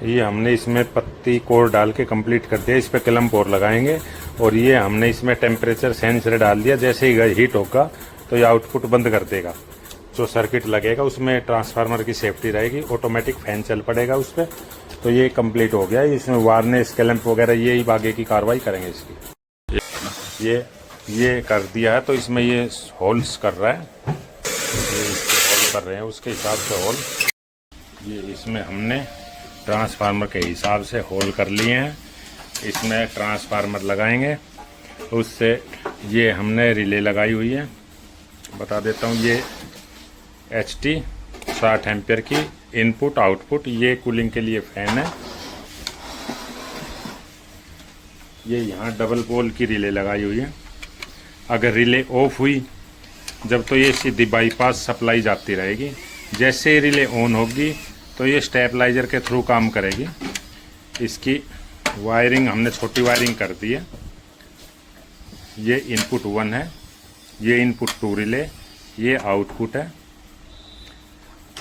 ये हमने इसमें पत्ती कोर डाल के कंप्लीट कर दिया। इस पे क्लैंप और लगाएंगे और ये हमने इसमें टेम्परेचर सेंसर डाल दिया। जैसे ही हीट होगा तो ये आउटपुट बंद कर देगा। जो सर्किट लगेगा उसमें ट्रांसफार्मर की सेफ्टी रहेगी, ऑटोमेटिक फैन चल पड़ेगा उस पर। तो ये कंप्लीट हो गया। इसमें वार्निश क्लैंप वगैरह ये ही आगे की कार्रवाई करेंगे इसकी। ये कर दिया है तो इसमें ये होल्स कर रहा है, ये इसके होल कर रहे हैं उसके हिसाब से होल। ये इसमें हमने ट्रांसफार्मर के हिसाब से होल कर लिए हैं। इसमें ट्रांसफार्मर लगाएंगे, उससे ये हमने रिले लगाई हुई है। बता देता हूँ, ये HT 60 एम्पियर की इनपुट आउटपुट। ये कूलिंग के लिए फैन है। ये यहाँ डबल पोल की रिले लगाई हुई है। अगर रिले ऑफ हुई जब तो ये सीधी बाईपास सप्लाई जाती रहेगी। जैसे ही रिले ऑन होगी तो ये स्टेबलाइजर के थ्रू काम करेगी। इसकी वायरिंग हमने छोटी वायरिंग कर दी है। ये इनपुट 1 है, ये इनपुट 2 रिले, ये आउटपुट है।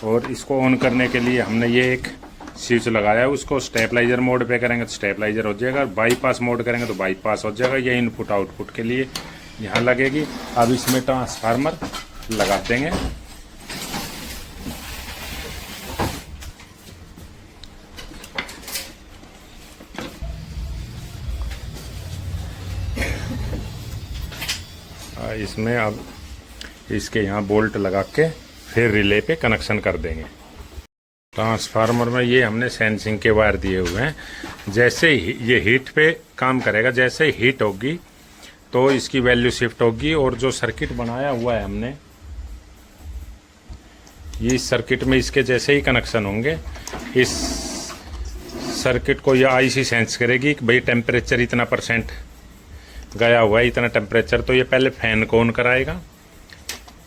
और इसको ऑन करने के लिए हमने ये एक स्विच लगाया है। उसको स्टेबलाइजर मोड पे करेंगे तो स्टेबलाइजर हो जाएगा, बाईपास मोड करेंगे तो बाईपास हो जाएगा। ये इनपुट आउटपुट के लिए यहाँ लगेगी। अब इसमें ट्रांसफार्मर लगा देंगे। इसमें अब इसके यहाँ बोल्ट लगा के फिर रिले पे कनेक्शन कर देंगे। ट्रांसफार्मर में ये हमने सेंसिंग के वायर दिए हुए हैं। जैसे ही ये हीट पे काम करेगा, जैसे ही हीट होगी तो इसकी वैल्यू शिफ्ट होगी। और जो सर्किट बनाया हुआ है हमने, ये इस सर्किट में इसके जैसे ही कनेक्शन होंगे, इस सर्किट को यह IC सेंस करेगी कि भाई टेम्परेचर इतना % गया हुआ है, इतना टेम्परेचर। तो ये पहले फैन को ऑन कराएगा।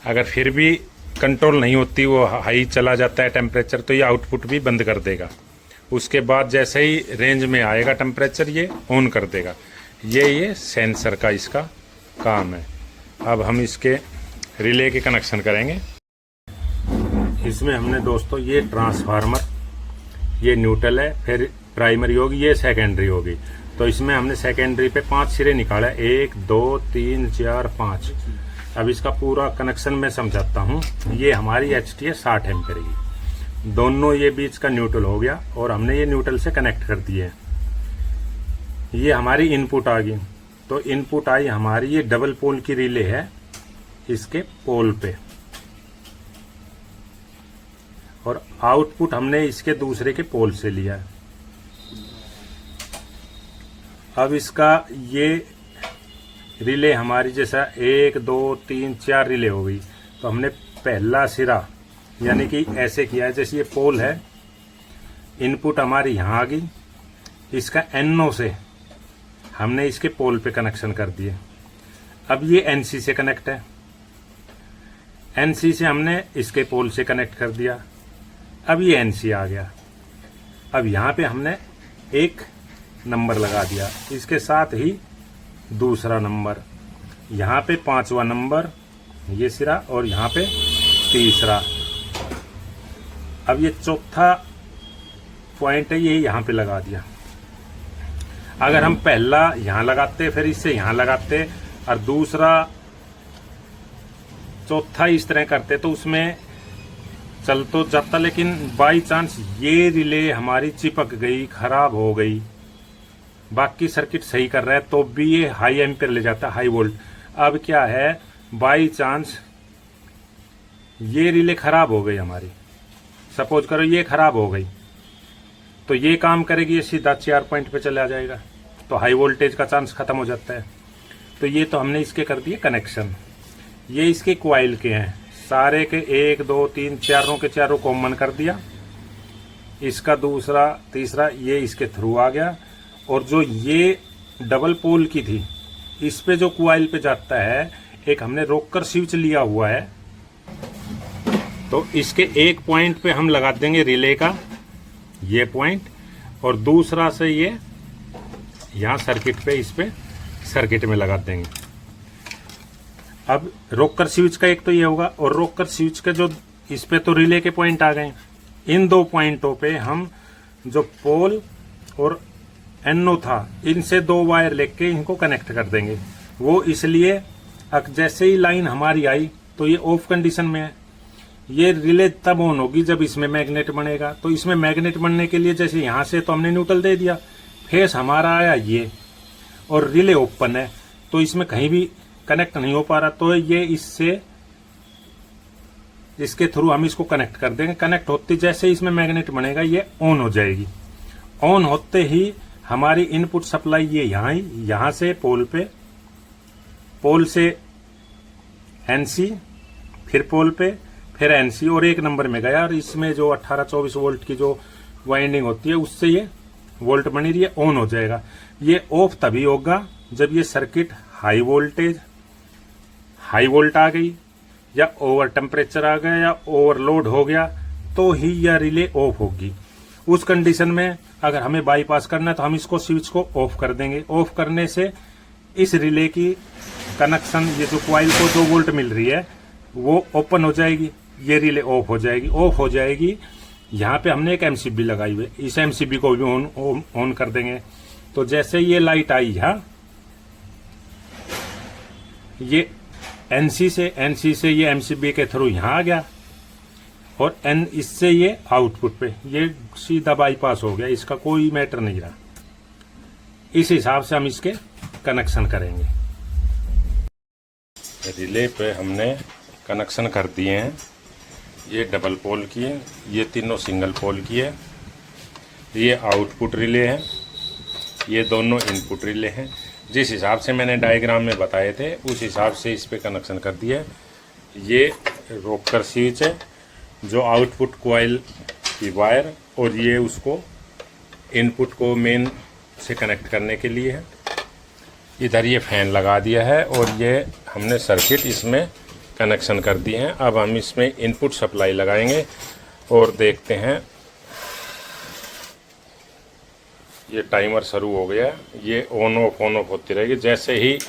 अगर फिर भी कंट्रोल नहीं होती, वो हाई चला जाता है टेम्परेचर, तो ये आउटपुट भी बंद कर देगा। उसके बाद जैसे ही रेंज में आएगा टेम्परेचर, ये ऑन कर देगा। ये सेंसर का इसका काम है। अब हम इसके रिले के कनेक्शन करेंगे। इसमें हमने दोस्तों ये ट्रांसफार्मर, ये न्यूट्रल है, फिर प्राइमरी होगी, ये सेकेंडरी होगी। तो इसमें हमने सेकेंडरी पे 5 सिरे निकाला, 1 2 3 4 5। अब इसका पूरा कनेक्शन मैं समझाता हूँ। ये हमारी HT है 60 एम्पियर की। दोनों ये बीच का न्यूट्रल हो गया और हमने ये न्यूट्रल से कनेक्ट कर दिए। ये हमारी इनपुट आ गई। तो इनपुट आई हमारी, ये डबल पोल की रिले है इसके पोल पे, और आउटपुट हमने इसके दूसरे के पोल से लिया है। अब इसका ये रिले हमारी जैसा 1 2 3 4 रिले हो गई। तो हमने पहला सिरा यानी कि ऐसे किया है, जैसे ये पोल है, इनपुट हमारी यहाँ आ गई, इसका NO से हमने इसके पोल पे कनेक्शन कर दिए। अब ये NC से कनेक्ट है, NC से हमने इसके पोल से कनेक्ट कर दिया। अब ये NC आ गया। अब यहाँ पे हमने एक नंबर लगा दिया, इसके साथ ही दूसरा नंबर, यहाँ पे 5वां नंबर ये सिरा, और यहाँ पे तीसरा। अब ये चौथा पॉइंट है, ये यहाँ पे लगा दिया। अगर हम पहला यहाँ लगाते, फिर इससे यहाँ लगाते और दूसरा चौथा इस तरह करते तो उसमें चल तो जाता, लेकिन बाई चांस ये रिले हमारी चिपक गई, खराब हो गई, बाकी सर्किट सही कर रहा है तो भी ये हाई एम्पियर ले जाता है, हाई वोल्ट। अब क्या है, बाई चांस ये रिले खराब हो गई हमारी, सपोज करो ये खराब हो गई, तो ये काम करेगी, ये सीधा 4 पॉइंट पे चला जाएगा, तो हाई वोल्टेज का चांस खत्म हो जाता है। तो ये तो हमने इसके कर दिए कनेक्शन। ये इसके क्वाइल के हैं, सारे के 1 2 3 चारों के चारों कॉमन कर दिया। इसका दूसरा तीसरा ये इसके थ्रू आ गया। और जो ये डबल पोल की थी, इस पे जो क्वाइल पे जाता है, एक हमने रोकर स्विच लिया हुआ है, तो इसके एक पॉइंट पे हम लगा देंगे रिले का ये पॉइंट, और दूसरा से ये यहाँ सर्किट पे, इस पे सर्किट में लगा देंगे। अब रोकर स्विच का एक तो ये होगा, और रोकर स्विच का जो इस पे तो रिले के पॉइंट आ गए। इन 2 पॉइंटों पे हम जो पोल और एनो था, इनसे 2 वायर लेके इनको कनेक्ट कर देंगे। वो इसलिए जैसे ही लाइन हमारी आई तो ये ऑफ कंडीशन में है। ये रिले तब ऑन होगी जब इसमें मैग्नेट बनेगा। तो इसमें मैग्नेट बनने के लिए जैसे यहां से तो हमने न्यूट्रल दे दिया, फेस हमारा आया ये, और रिले ओपन है तो इसमें कहीं भी कनेक्ट नहीं हो पा रहा। तो ये इसके थ्रू हम इसको कनेक्ट कर देंगे। कनेक्ट होते जैसे इसमें मैग्नेट बनेगा ये ऑन हो जाएगी। ऑन होते ही हमारी इनपुट सप्लाई ये यहां से पोल से एनसी, फिर पोल पे, फिर एनसी, और 1 नंबर में गया। और इसमें जो 18-24 वोल्ट की जो वाइंडिंग होती है उससे ये वोल्ट बनी रही है, ऑन हो जाएगा। ये ऑफ तभी होगा जब ये सर्किट हाई वोल्ट आ गई, या ओवर टेम्परेचर आ गया, या ओवरलोड हो गया, तो ही यह रिले ऑफ होगी। उस कंडीशन में अगर हमें बाईपास करना है तो हम इसको स्विच को ऑफ कर देंगे। ऑफ करने से इस रिले की कनेक्शन, ये जो कॉइल को 2 वोल्ट मिल रही है वो ओपन हो जाएगी, ये रिले ऑफ हो जाएगी। यहाँ पे हमने एक एमसीबी लगाई हुई है, इस एमसीबी को भी ऑन कर देंगे। तो जैसे ये लाइट आई यहाँ, ये एनसी से ये एमसीबी के थ्रू यहाँ आ गया, और इससे ये आउटपुट पे ये सीधा बाईपास हो गया, इसका कोई मैटर नहीं रहा। इस हिसाब से हम इसके कनेक्शन करेंगे। रिले पे हमने कनेक्शन कर दिए हैं। ये डबल पोल की है, ये तीनों सिंगल पोल की है। ये आउटपुट रिले है, ये दोनों इनपुट रिले हैं। जिस हिसाब से मैंने डायग्राम में बताए थे उस हिसाब से इस पे कनेक्शन कर दिया है। ये रोकर स्विच है जो आउटपुट कॉइल की वायर, और ये उसको इनपुट को मेन से कनेक्ट करने के लिए है। इधर ये फैन लगा दिया है, और ये हमने सर्किट इसमें कनेक्शन कर दिए हैं। अब हम इसमें इनपुट सप्लाई लगाएंगे और देखते हैं। ये टाइमर शुरू हो गया, ये ऑन ऑफ होती रहेगी। जैसे ही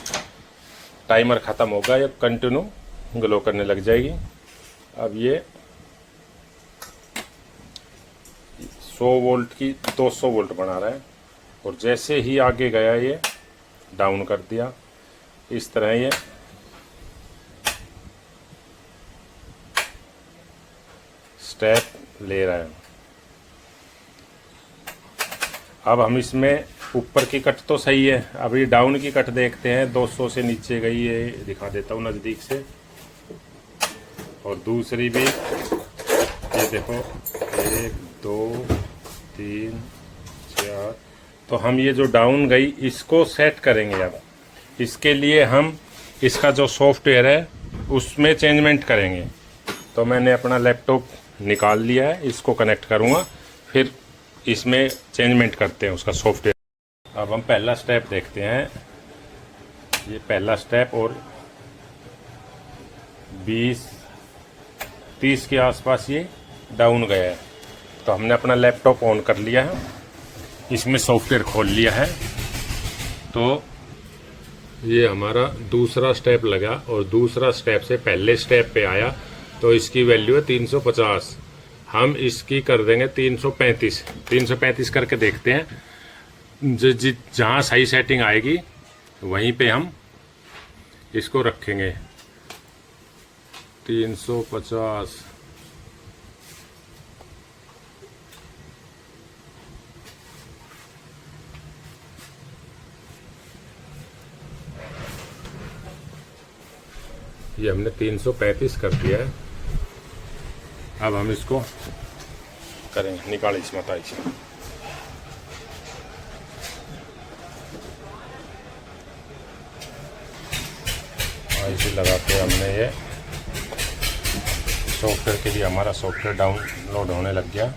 टाइमर ख़त्म होगा ये कंटिन्यू ग्लो करने लग जाएगी। अब ये 100 वोल्ट की 200 वोल्ट बना रहा है, और जैसे ही आगे गया ये डाउन कर दिया। इस तरह ये स्टेप ले रहा है। अब हम इसमें ऊपर की कट तो सही है, अभी डाउन की कट देखते हैं। 200 से नीचे गई है, दिखा देता हूँ नज़दीक से। और दूसरी भी ये देखो, 1 2 3 4। तो हम ये जो डाउन गई इसको सेट करेंगे। अब इसके लिए हम इसका जो सॉफ्टवेयर है उसमें चेंजमेंट करेंगे। तो मैंने अपना लैपटॉप निकाल लिया है, इसको कनेक्ट करूँगा, फिर इसमें चेंजमेंट करते हैं उसका सॉफ्टवेयर। अब हम पहला स्टेप देखते हैं। ये पहला स्टेप, और 20-30 के आसपास ये डाउन गया है। तो हमने अपना लैपटॉप ऑन कर लिया है, इसमें सॉफ्टवेयर खोल लिया है। तो ये हमारा दूसरा स्टेप लगा, और दूसरा स्टेप से पहले स्टेप पे आया तो इसकी वैल्यू है 350। हम इसकी कर देंगे 335 करके देखते हैं। जहाँ सही सेटिंग आएगी वहीं पे हम इसको रखेंगे। 350 ये हमने 335 कर दिया है। अब हम इसको करेंगे, निकालें इसमें इसे लगा के हमने ये सॉफ्टवेयर के लिए हमारा सॉफ्टवेयर डाउनलोड होने लग गया।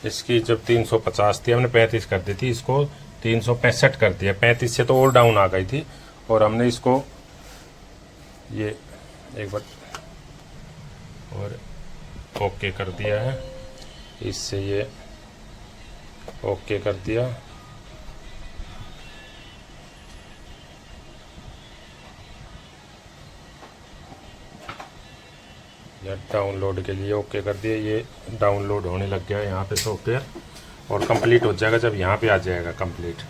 इसकी जब 350 थी हमने 35 कर दी थी, इसको 365 कर दिया। 35 से तो और डाउन आ गई थी, और हमने इसको ये एक बार और ओके कर दिया है। इससे ये ओके कर दिया। या डाउनलोड के लिए ओके कर दिए। ये डाउनलोड होने लग गया है यहाँ पे सॉफ्टवेयर और कंप्लीट हो जाएगा जब यहाँ पे आ जाएगा कंप्लीट।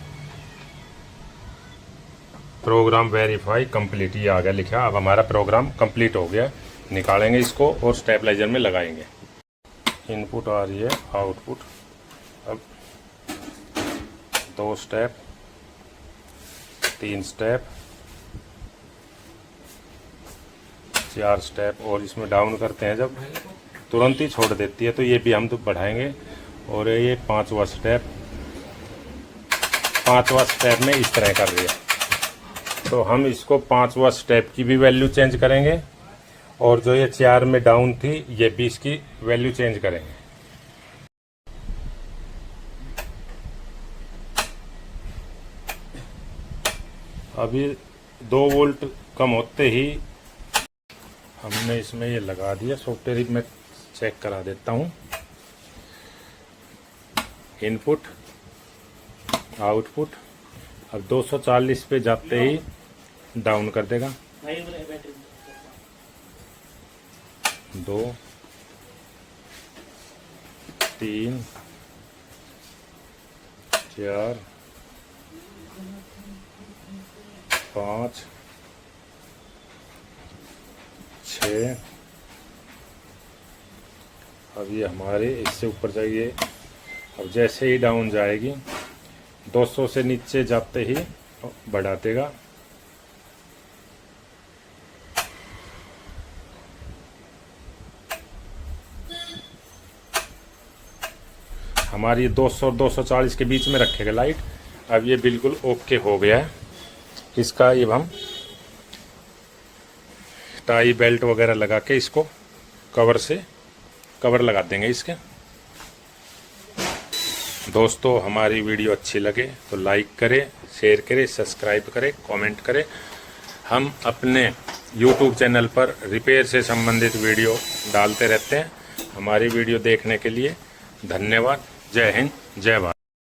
प्रोग्राम वेरीफाई कंप्लीट, ये आ गया लिखा। अब हमारा प्रोग्राम कंप्लीट हो गया। निकालेंगे इसको और स्टेबलाइजर में लगाएंगे। इनपुट आ रही है, आउटपुट। अब 2 स्टेप, 3 स्टेप, 4 स्टेप और इसमें डाउन करते हैं जब तुरंत ही छोड़ देती है, तो ये भी हम तो बढ़ाएंगे। और ये 5वां स्टेप, 5वां स्टेप में इस तरह कर रही है, तो हम इसको 5वां स्टेप की भी वैल्यू चेंज करेंगे और जो ये 4 में डाउन थी ये भी इसकी वैल्यू चेंज करेंगे। अभी 2 वोल्ट कम होते ही हमने इसमें ये लगा दिया। सॉफ्टवेयर में चेक करा देता हूँ। Input, output. अब 240 पे जाते ही डाउन कर देगा। 2, 3, 4, 5, 6। अब ये हमारे इससे ऊपर जाइए। अब जैसे ही डाउन जाएगी 200 से नीचे जाते ही बढ़ा देगा। हमारी 200 और 240 के बीच में रखेगा लाइट। अब ये बिल्कुल ओके हो गया है। इसका ये हम टाई बेल्ट वगैरह लगा के इसको कवर लगा देंगे इसके। दोस्तों हमारी वीडियो अच्छी लगे तो लाइक करें, शेयर करें, सब्सक्राइब करें, कमेंट करें। हम अपने YouTube चैनल पर रिपेयर से संबंधित वीडियो डालते रहते हैं। हमारी वीडियो देखने के लिए धन्यवाद। जय हिंद, जय भारत।